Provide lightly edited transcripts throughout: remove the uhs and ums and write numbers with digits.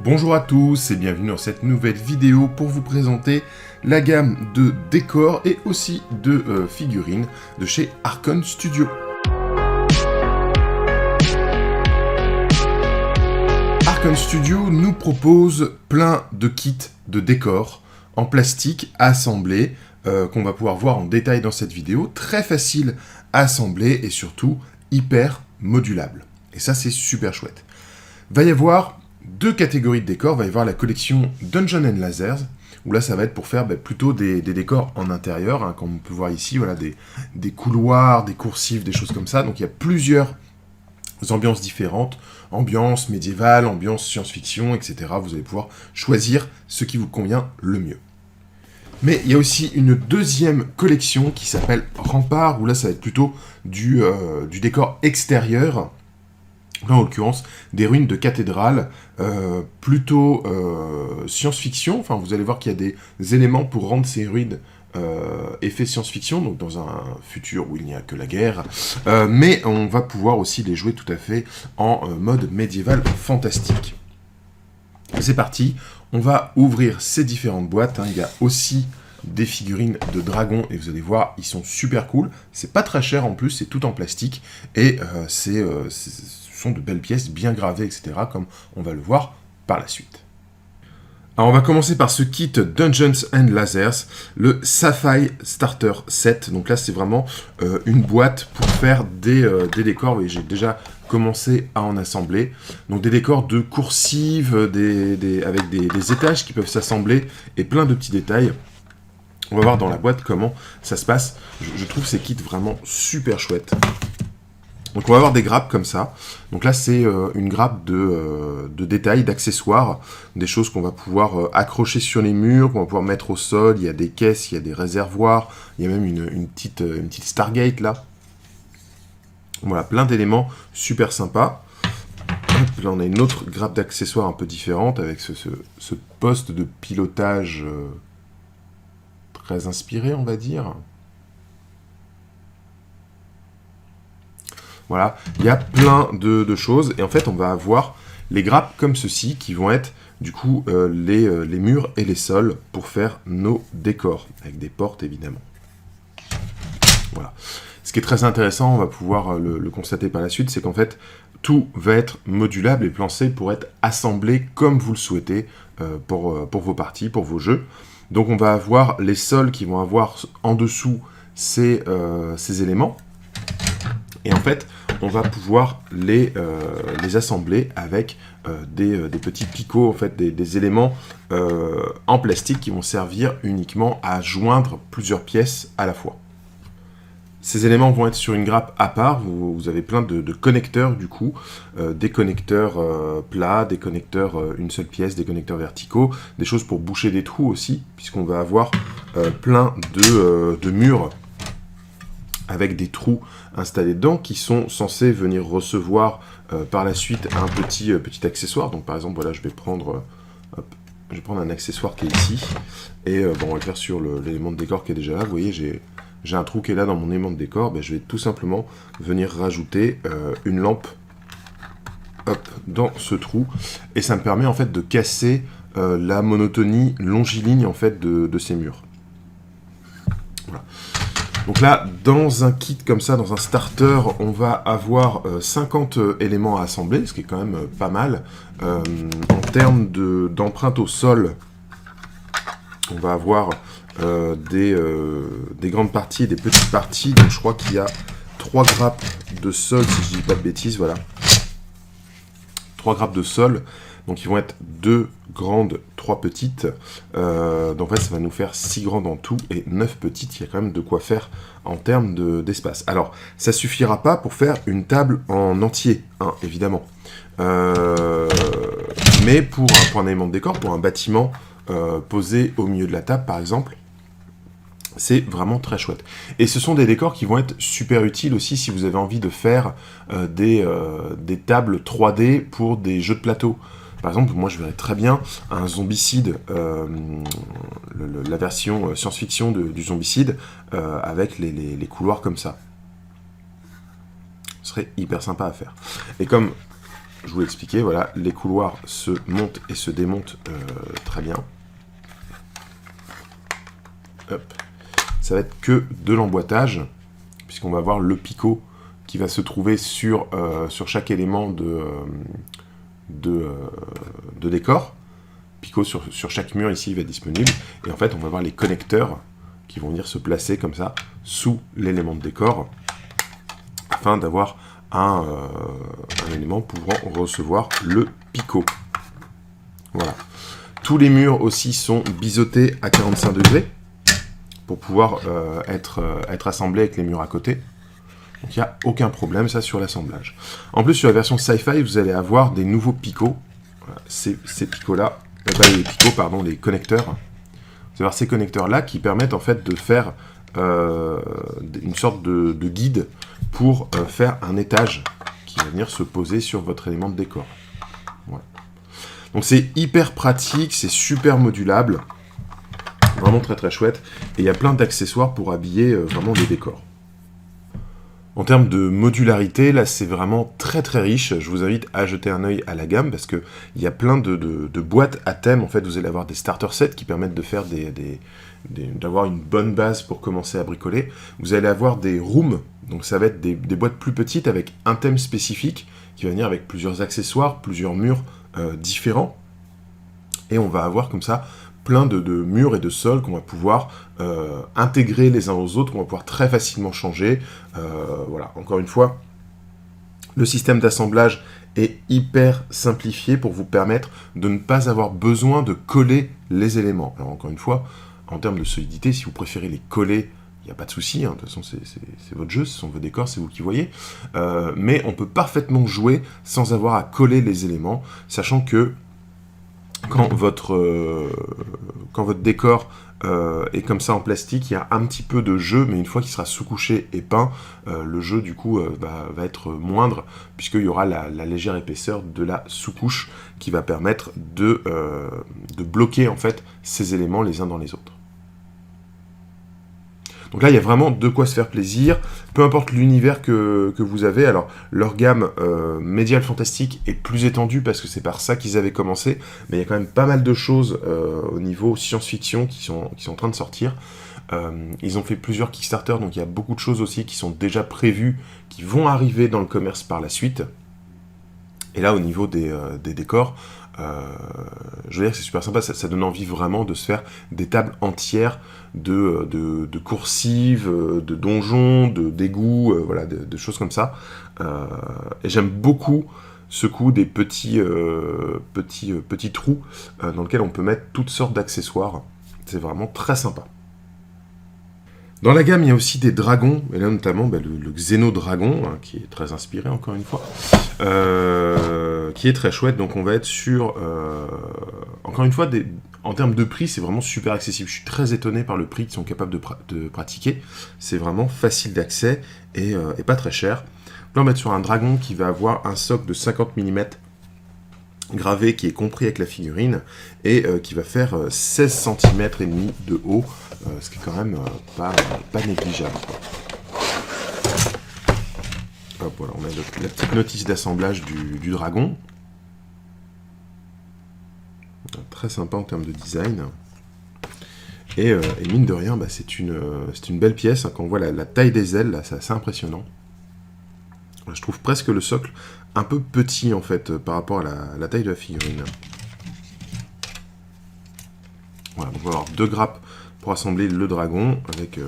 Bonjour à tous et bienvenue dans cette nouvelle vidéo pour vous présenter la gamme de décors et aussi de figurines de chez Arkon Studio. Arkon Studio nous propose plein de kits de décors en plastique à assembler qu'on va pouvoir voir en détail dans cette vidéo, très facile à assembler et surtout hyper modulable. Et ça c'est super chouette. Va y avoir deux catégories de décors. Il va y avoir la collection Dungeons & Lasers, où là ça va être pour faire plutôt des décors en intérieur, hein, comme on peut voir ici, voilà, des couloirs, des coursives, des choses comme ça. Donc il y a plusieurs ambiances différentes, ambiance médiévale, ambiance science-fiction, etc. Vous allez pouvoir choisir ce qui vous convient le mieux. Mais il y a aussi une deuxième collection qui s'appelle Rempart, où là ça va être plutôt du décor extérieur. Là, en l'occurrence, des ruines de cathédrales, plutôt science-fiction. Enfin, vous allez voir qu'il y a des éléments pour rendre ces ruines effet science-fiction, donc dans un futur où il n'y a que la guerre. Mais on va pouvoir aussi les jouer tout à fait en mode médiéval fantastique. C'est parti, on va ouvrir ces différentes boîtes. Il y a aussi des figurines de dragons, et vous allez voir, ils sont super cool. C'est pas très cher en plus, c'est tout en plastique, et ce sont de belles pièces bien gravées, etc., comme on va le voir par la suite. Alors on va commencer par ce kit Dungeons & Lasers, le Sapphire Starter Set. Donc là c'est vraiment une boîte pour faire des décors. Vous voyez, j'ai déjà commencé à en assembler. Donc des décors de coursives, avec des étages qui peuvent s'assembler, et plein de petits détails. On va voir dans la boîte comment ça se passe. Je trouve ces kits vraiment super chouettes. Donc on va avoir des grappes comme ça. Donc là c'est une grappe de détails, d'accessoires, des choses qu'on va pouvoir accrocher sur les murs, qu'on va pouvoir mettre au sol. Il y a des caisses, il y a des réservoirs, il y a même une petite Stargate là. Voilà, plein d'éléments super sympas. Hop, là on a une autre grappe d'accessoires un peu différente avec ce poste de pilotage très inspiré, on va dire. Voilà, il y a plein de choses, et en fait on va avoir les grappes comme ceci qui vont être du coup les murs et les sols pour faire nos décors, avec des portes évidemment. Voilà. Ce qui est très intéressant, on va pouvoir le constater par la suite, c'est qu'en fait tout va être modulable et pensé pour être assemblé comme vous le souhaitez pour vos parties, pour vos jeux. Donc on va avoir les sols qui vont avoir en dessous ces éléments. Et en fait, on va pouvoir les assembler avec des petits picots, en fait, des éléments en plastique qui vont servir uniquement à joindre plusieurs pièces à la fois. Ces éléments vont être sur une grappe à part. Vous avez plein de connecteurs du coup, des connecteurs plats, des connecteurs une seule pièce, des connecteurs verticaux, des choses pour boucher des trous aussi, puisqu'on va avoir plein de murs avec des trous installés dedans qui sont censés venir recevoir par la suite un petit accessoire. Donc par exemple, voilà, je vais prendre un accessoire qui est ici, et bon, on va le faire sur l'élément de décor qui est déjà là. Vous voyez, j'ai un trou qui est là dans mon élément de décor. Je vais tout simplement venir rajouter une lampe dans ce trou, et ça me permet en fait de casser la monotonie longiligne en fait de ces murs. Voilà. Donc là, dans un kit comme ça, dans un starter, on va avoir 50 éléments à assembler, ce qui est quand même pas mal. En termes d'empreinte au sol, on va avoir des grandes parties et des petites parties. Donc je crois qu'il y a 3 grappes de sol, si je dis pas de bêtises, voilà. 3 grappes de sol. Donc ils vont être 2 grandes, 3 petites. Donc en fait ça va nous faire 6 grandes en tout et 9 petites. Il y a quand même de quoi faire en termes d'espace. Alors ça suffira pas pour faire une table en entier, hein, évidemment. Mais pour un élément de décor, pour un bâtiment posé au milieu de la table par exemple, c'est vraiment très chouette. Et ce sont des décors qui vont être super utiles aussi si vous avez envie de faire des tables 3D pour des jeux de plateau. Par exemple, moi je verrais très bien un Zombicide, la version science-fiction du Zombicide, avec les couloirs comme ça. Ce serait hyper sympa à faire. Et comme je vous l'ai expliqué, voilà, les couloirs se montent et se démontent très bien. Hop. Ça va être que de l'emboîtage, puisqu'on va avoir le picot qui va se trouver sur chaque élément de décor. Picot sur chaque mur ici il va être disponible. Et en fait, on va avoir les connecteurs qui vont venir se placer comme ça sous l'élément de décor, afin d'avoir un élément pouvant recevoir le picot. Voilà. Tous les murs aussi sont biseautés à 45 degrés pour pouvoir être assemblés avec les murs à côté. Donc il n'y a aucun problème ça sur l'assemblage. En plus sur la version Sci-Fi, vous allez avoir des nouveaux picots. Voilà, ces picots-là, les picots, pardon, les connecteurs. Vous allez avoir ces connecteurs-là qui permettent en fait de faire une sorte de guide pour faire un étage qui va venir se poser sur votre élément de décor. Voilà. Donc c'est hyper pratique, c'est super modulable, vraiment très très chouette, et il y a plein d'accessoires pour habiller vraiment les décors. En termes de modularité, là c'est vraiment très très riche, je vous invite à jeter un œil à la gamme, parce qu'il y a plein de boîtes à thème, en fait vous allez avoir des starter sets qui permettent de faire d'avoir une bonne base pour commencer à bricoler. Vous allez avoir des rooms, donc ça va être des boîtes plus petites avec un thème spécifique, qui va venir avec plusieurs accessoires, plusieurs murs différents, et on va avoir comme ça plein de murs et de sols qu'on va pouvoir intégrer les uns aux autres, qu'on va pouvoir très facilement changer. Voilà, encore une fois, le système d'assemblage est hyper simplifié pour vous permettre de ne pas avoir besoin de coller les éléments. Alors encore une fois, en termes de solidité, si vous préférez les coller, il n'y a pas de souci, hein. De toute façon c'est votre jeu, ce sont vos décors, c'est vous qui voyez. Mais on peut parfaitement jouer sans avoir à coller les éléments, sachant que quand votre décor est comme ça en plastique, il y a un petit peu de jeu, mais une fois qu'il sera sous-couché et peint, le jeu du coup va être moindre, puisqu'il y aura la légère épaisseur de la sous-couche qui va permettre de bloquer en fait ces éléments les uns dans les autres. Donc là, il y a vraiment de quoi se faire plaisir, peu importe l'univers que vous avez. Alors, leur gamme médiévale fantastique est plus étendue parce que c'est par ça qu'ils avaient commencé, mais il y a quand même pas mal de choses au niveau science-fiction qui sont en train de sortir. Ils ont fait plusieurs Kickstarter, donc il y a beaucoup de choses aussi qui sont déjà prévues, qui vont arriver dans le commerce par la suite. Et là, au niveau des décors, je veux dire que c'est super sympa, ça donne envie vraiment de se faire des tables entières de coursives, de donjons, d'égouts, voilà, de choses comme ça. Et j'aime beaucoup ce coup des petits trous dans lesquels on peut mettre toutes sortes d'accessoires. C'est vraiment très sympa. Dans la gamme, il y a aussi des dragons, et là notamment le Xeno-Dragon, hein, qui est très inspiré encore une fois, qui est très chouette. Donc on va être sur, encore une fois, en termes de prix, c'est vraiment super accessible. Je suis très étonné par le prix qu'ils sont capables de pratiquer. C'est vraiment facile d'accès et pas très cher. Là, on va être sur un dragon qui va avoir un socle de 50 mm gravé qui est compris avec la figurine et qui va faire 16 cm et demi de haut, ce qui est quand même pas négligeable. Hop, voilà, on a la petite notice d'assemblage du dragon. Très sympa en termes de design. Et mine de rien, c'est une belle pièce. Hein, quand on voit la taille des ailes, c'est assez impressionnant. Je trouve presque le socle un peu petit en fait par rapport à la taille de la figurine. Voilà, donc on va avoir 2 grappes pour assembler le dragon. Avec,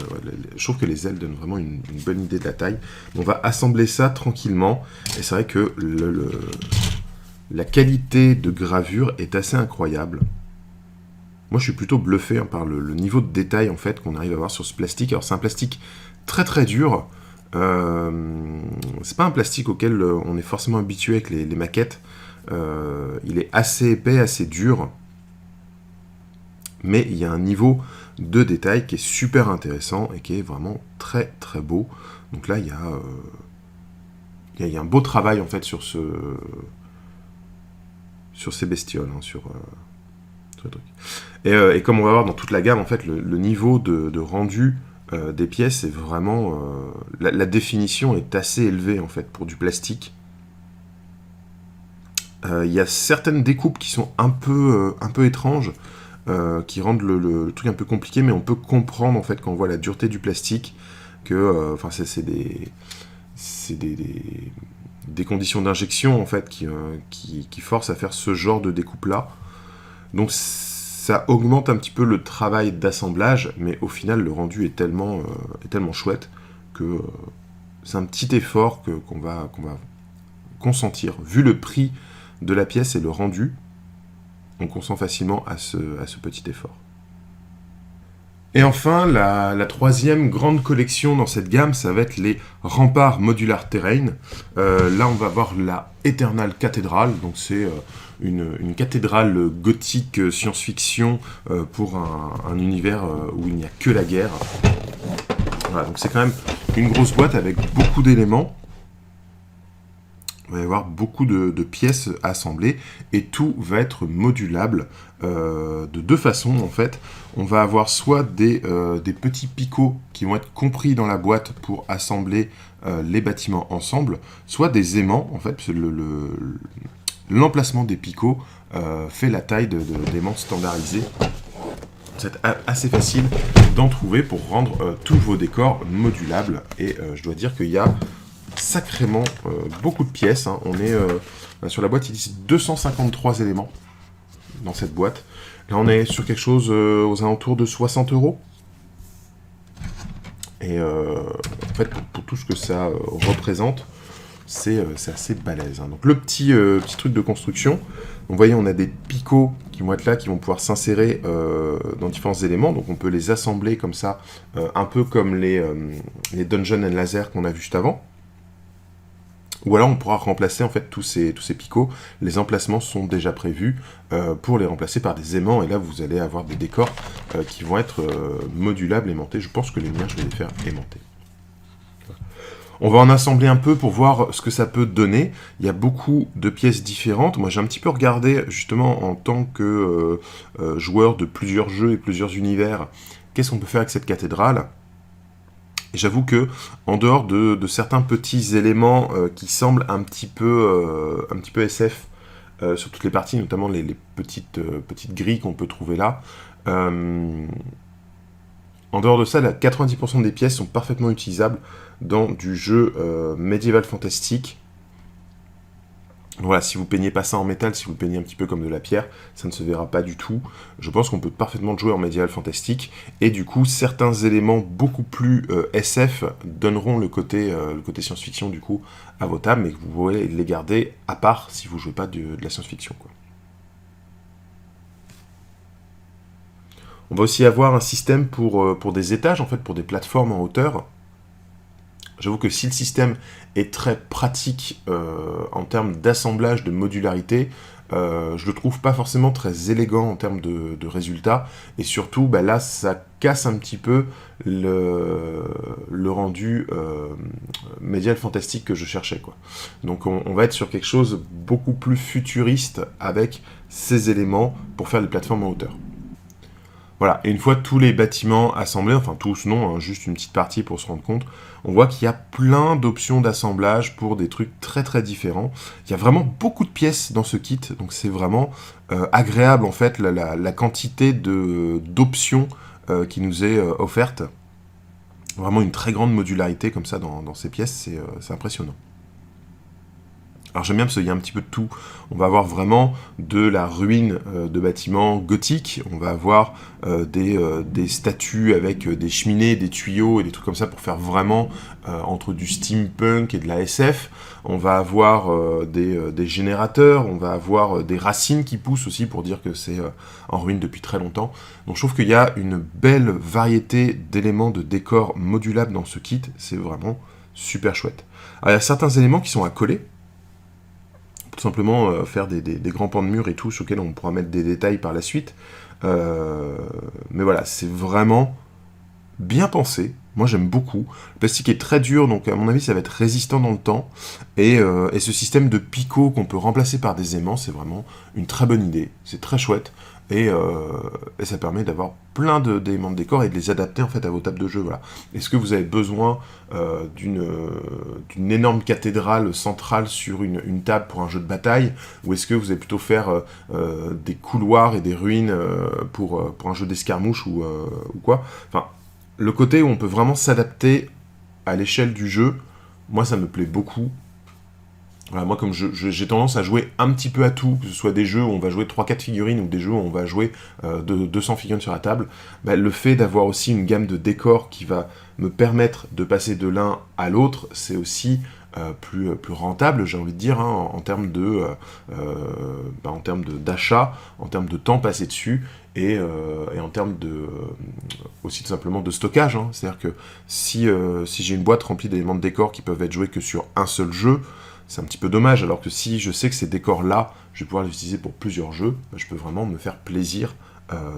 je trouve que les ailes donnent vraiment une bonne idée de la taille. On va assembler ça tranquillement. Et c'est vrai que la qualité de gravure est assez incroyable. Moi je suis plutôt bluffé par le niveau de détail en fait qu'on arrive à avoir sur ce plastique. Alors c'est un plastique très très dur. C'est pas un plastique auquel on est forcément habitué avec les maquettes. Il est assez épais, assez dur, mais il y a un niveau de détail qui est super intéressant et qui est vraiment très très beau. Donc là il y a un beau travail en fait sur ces bestioles, hein, sur le truc. Et comme on va voir dans toute la gamme en fait, le niveau de rendu des pièces est vraiment... la définition est assez élevée en fait pour du plastique. Il y a certaines découpes qui sont un peu étranges, qui rendent le truc un peu compliqué, mais on peut comprendre en fait quand on voit la dureté du plastique que, enfin c'est des conditions d'injection en fait qui forcent à faire ce genre de découpe là. Donc ça augmente un petit peu le travail d'assemblage, mais au final le rendu est tellement chouette que c'est un petit effort qu'on va consentir. Vu le prix de la pièce et le rendu, on consent facilement à ce petit effort. Et enfin, la troisième grande collection dans cette gamme, ça va être les remparts Modular Terrain. Là, on va voir la Eternal Cathedral, donc c'est une cathédrale gothique science-fiction pour un univers où il n'y a que la guerre. Voilà, donc c'est quand même une grosse boîte avec beaucoup d'éléments. Il va y avoir beaucoup de pièces assemblées et tout va être modulable de deux façons en fait. On va avoir soit des petits picots qui vont être compris dans la boîte pour assembler les bâtiments ensemble, soit des aimants en fait, parce que l'emplacement des picots fait la taille d'aimants standardisés. C'est assez facile d'en trouver pour rendre tous vos décors modulables et je dois dire qu'il y a sacrément beaucoup de pièces, hein. On est sur la boîte, ils disent 253 éléments dans cette boîte. Là, on est sur quelque chose aux alentours de 60 €. Et en fait, pour tout ce que ça représente, c'est assez balèze, hein. Donc, le petit truc de construction. Donc, vous voyez, on a des picots qui vont être là, qui vont pouvoir s'insérer dans différents éléments. Donc, on peut les assembler comme ça, un peu comme les Dungeon and Laser qu'on a vu juste avant. Ou alors on pourra remplacer en fait tous ces picots. Les emplacements sont déjà prévus pour les remplacer par des aimants. Et là vous allez avoir des décors qui vont être modulables, aimantés. Je pense que les miens je vais les faire aimanter. On va en assembler un peu pour voir ce que ça peut donner. Il y a beaucoup de pièces différentes. Moi j'ai un petit peu regardé justement en tant que joueur de plusieurs jeux et plusieurs univers, qu'est-ce qu'on peut faire avec cette cathédrale. Et j'avoue que, en dehors de certains petits éléments qui semblent un petit peu SF sur toutes les parties, notamment les petites grilles qu'on peut trouver là, en dehors de ça, 90% des pièces sont parfaitement utilisables dans du jeu médiéval fantastique. Voilà, si vous peignez pas ça en métal, si vous le peignez un petit peu comme de la pierre, ça ne se verra pas du tout. Je pense qu'on peut parfaitement jouer en médiéval fantastique, et du coup, certains éléments beaucoup plus SF donneront le côté science-fiction du coup à vos tables, mais que vous pouvez les garder à part si vous jouez pas de la science-fiction, quoi. On va aussi avoir un système pour des étages, en fait, pour des plateformes en hauteur. J'avoue que si le système est très pratique en termes d'assemblage, de modularité, je le trouve pas forcément très élégant en termes de résultats. Et surtout, bah là, ça casse un petit peu le rendu médial fantastique que je cherchais, quoi. Donc on va être sur quelque chose beaucoup plus futuriste avec ces éléments pour faire des plateformes en hauteur. Voilà, et une fois tous les bâtiments assemblés, enfin tous non, hein, juste une petite partie pour se rendre compte, on voit qu'il y a plein d'options d'assemblage pour des trucs très très différents. Il y a vraiment beaucoup de pièces dans ce kit, donc c'est vraiment agréable en fait la quantité d'options qui nous est offerte. Vraiment une très grande modularité comme ça dans ces pièces, c'est impressionnant. Alors j'aime bien parce qu'il y a un petit peu de tout. On va avoir vraiment de la ruine de bâtiments gothiques, on va avoir des statues avec des cheminées, des tuyaux et des trucs comme ça pour faire vraiment entre du steampunk et de la SF. On va avoir des générateurs, on va avoir des racines qui poussent aussi pour dire que c'est en ruine depuis très longtemps. Donc je trouve qu'il y a une belle variété d'éléments de décor modulables dans ce kit, c'est vraiment super chouette. Alors il y a certains éléments qui sont à coller, tout simplement faire des grands pans de mur et tout, sur lesquels on pourra mettre des détails par la suite. Mais voilà, c'est vraiment bien pensé. Moi, j'aime beaucoup. Le plastique est très dur, donc à mon avis, ça va être résistant dans le temps. Et ce système de picots qu'on peut remplacer par des aimants, c'est vraiment une très bonne idée. C'est très chouette. et ça permet d'avoir plein d'éléments de décor et de les adapter en fait à vos tables de jeu. Voilà. Est-ce que vous avez besoin d'une énorme cathédrale centrale sur une table pour un jeu de bataille, ou est-ce que vous allez plutôt faire des couloirs et des ruines pour un jeu d'escarmouche ou quoi? Enfin, le côté où on peut vraiment s'adapter à l'échelle du jeu, moi ça me plaît beaucoup. Voilà, moi, comme j'ai tendance à jouer un petit peu à tout, que ce soit des jeux où on va jouer 3-4 figurines ou des jeux où on va jouer 200 figurines sur la table, bah, le fait d'avoir aussi une gamme de décors qui va me permettre de passer de l'un à l'autre, c'est aussi plus rentable, j'ai envie de dire, hein, en termes d'achat, en termes de temps passé dessus, et en termes aussi tout simplement de stockage. Hein. C'est-à-dire que si j'ai une boîte remplie d'éléments de décor qui peuvent être joués que sur un seul jeu, c'est un petit peu dommage, alors que si je sais que ces décors-là, je vais pouvoir les utiliser pour plusieurs jeux, bah, je peux vraiment me faire plaisir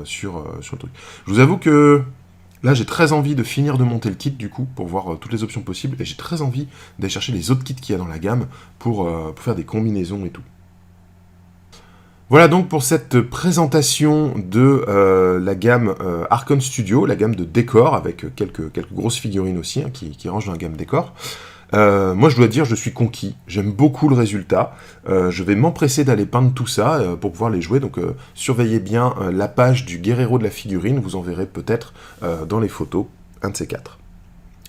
sur le truc. Je vous avoue que là, j'ai très envie de finir de monter le kit, du coup, pour voir toutes les options possibles, et j'ai très envie d'aller chercher les autres kits qu'il y a dans la gamme pour faire des combinaisons et tout. Voilà donc pour cette présentation de la gamme Arkon Studio, la gamme de décors, avec quelques grosses figurines aussi, hein, qui rangent dans la gamme décor. Moi, je dois dire, je suis conquis. J'aime beaucoup le résultat. Je vais m'empresser d'aller peindre tout ça pour pouvoir les jouer. Donc, surveillez bien la page du Guerrero de la figurine. Vous en verrez peut-être dans les photos, un de ces quatre.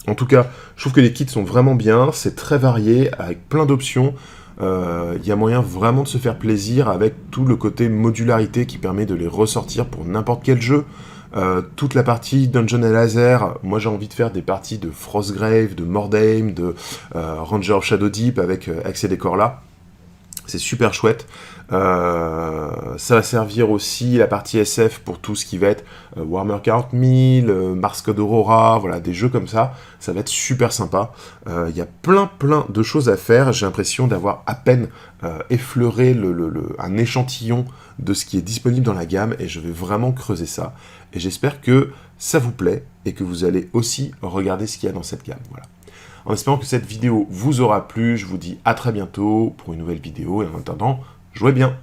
En tout cas, je trouve que les kits sont vraiment bien. C'est très varié, avec plein d'options. Il y a moyen vraiment de se faire plaisir avec tout le côté modularité qui permet de les ressortir pour n'importe quel jeu. Toute la partie Dungeon et Laser, moi j'ai envie de faire des parties de Frostgrave, de Mordheim, de Ranger of Shadowdeep avec ces décors-là. C'est super chouette. Ça va servir aussi la partie SF pour tout ce qui va être Warhammer 40 000, Mars Code Aurora, voilà, des jeux comme ça. Ça va être super sympa. Il y a plein de choses à faire. J'ai l'impression d'avoir à peine effleuré un échantillon de ce qui est disponible dans la gamme, et je vais vraiment creuser ça. Et j'espère que ça vous plaît et que vous allez aussi regarder ce qu'il y a dans cette gamme. Voilà. En espérant que cette vidéo vous aura plu, je vous dis à très bientôt pour une nouvelle vidéo, et en attendant, jouez bien!